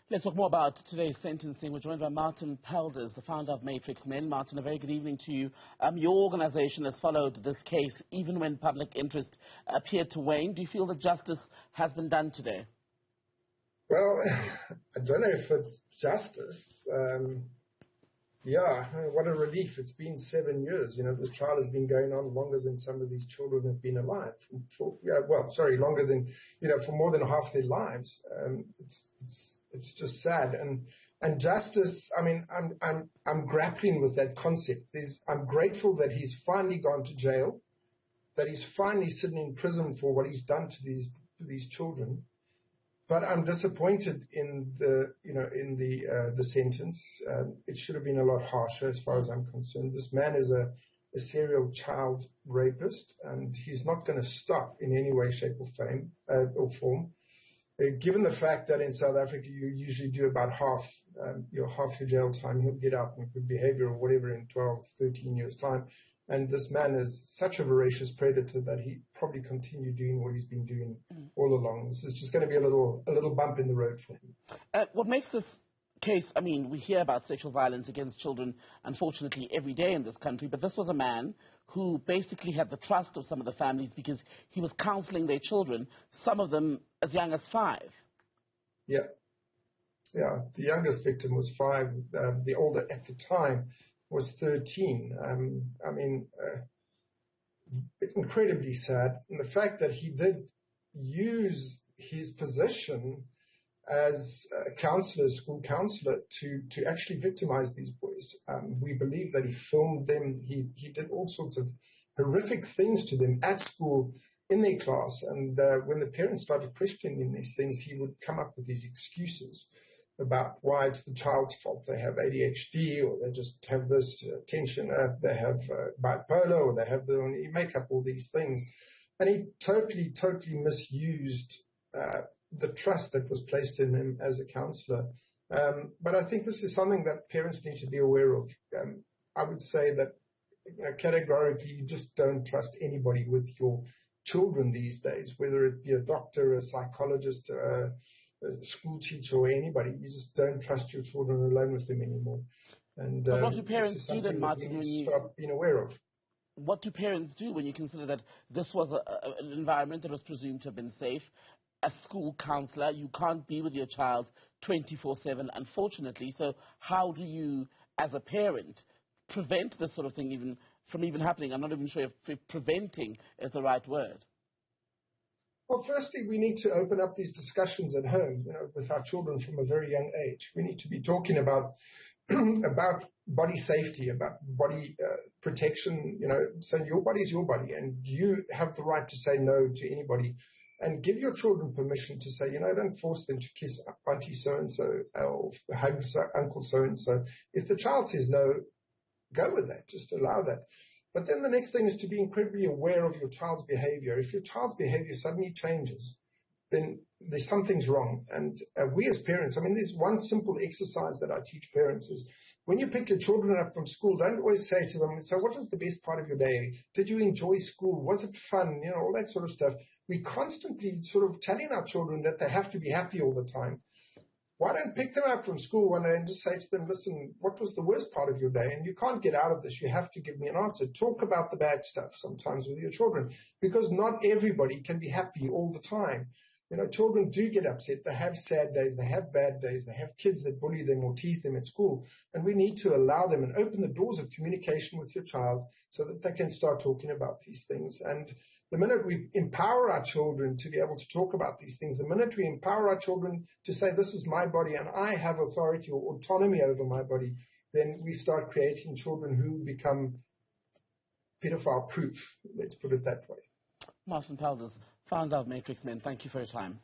Let's talk more about today's sentencing. We're joined by Martin Pelders, the founder of Matrixmen. Martin, a very good evening to you. Your organisation has followed this case even when public interest appeared to wane. Do you feel that justice has been done today? Well, I don't know if it's justice. What a relief. It's been 7 years. You know, this trial has been going on longer than some of these children have been alive. Longer than, for more than half their lives. It's just sad. And justice, I mean, I'm grappling with that concept. I'm grateful that he's finally gone to jail, that he's finally sitting in prison for what he's done to these children. But I'm disappointed in the sentence. It should have been a lot harsher as far as I'm concerned. This man is a serial child rapist, and he's not going to stop in any way, shape, or form. Given the fact that in South Africa you usually do about half your jail time, he'll get out and good behavior or whatever in 12, 13 years' time. And this man is such a voracious predator that he probably continue doing what he's been doing all along. This is just going to be a little bump in the road for him. What makes this case, I mean, we hear about sexual violence against children, unfortunately, every day in this country, but this was a man who basically had the trust of some of the families because he was counseling their children, some of them as young as 5. Yeah. The youngest victim was 5. The older at the time was 13. Incredibly sad. And the fact that he did use his position as a counselor, school counselor, to actually victimize these boys. We believe that he filmed them. He did all sorts of horrific things to them at school, in their class. And when the parents started questioning these things, he would come up with these excuses about why it's the child's fault. They have ADHD, or they just have this tension, they have bipolar, or they have you make up all these things. And he totally misused the trust that was placed in him as a counselor. But I think this is something that parents need to be aware of. I would say that categorically you just don't trust anybody with your children these days, whether it be a doctor, a psychologist, a school teacher, or anybody. You just don't trust your children alone with them anymore. And what do parents do then, Martin, when you start being aware of? What do parents do when you consider that this was an environment that was presumed to have been safe? A school counselor, you can't be with your child 24/7, unfortunately. So how do you, as a parent, prevent this sort of thing from even happening? I'm not even sure if preventing is the right word. Well, firstly, we need to open up these discussions at home, with our children from a very young age. We need to be talking about about body safety, about body protection. Saying your body is your body, and you have the right to say no to anybody. And give your children permission to say, don't force them to kiss auntie so-and-so or hug uncle so-and-so. If the child says no, go with that. Just allow that. But then the next thing is to be incredibly aware of your child's behavior. If your child's behavior suddenly changes, then there's something's wrong. And we as parents, there's one simple exercise that I teach parents is when you pick your children up from school, don't always say to them, so what was the best part of your day? Did you enjoy school? Was it fun? All that sort of stuff. We constantly sort of telling our children that they have to be happy all the time. Why don't pick them up from school one day and just say to them, listen, what was the worst part of your day? And you can't get out of this. You have to give me an answer. Talk about the bad stuff sometimes with your children, because not everybody can be happy all the time. Children do get upset. They have sad days. They have bad days. They have kids that bully them or tease them at school. And we need to allow them and open the doors of communication with your child so that they can start talking about these things. And the minute we empower our children to be able to talk about these things, the minute we empower our children to say, this is my body and I have authority or autonomy over my body, then we start creating children who become pedophile proof. Let's put it that way. Martin Pelders, founder of Matrixmen, thank you for your time.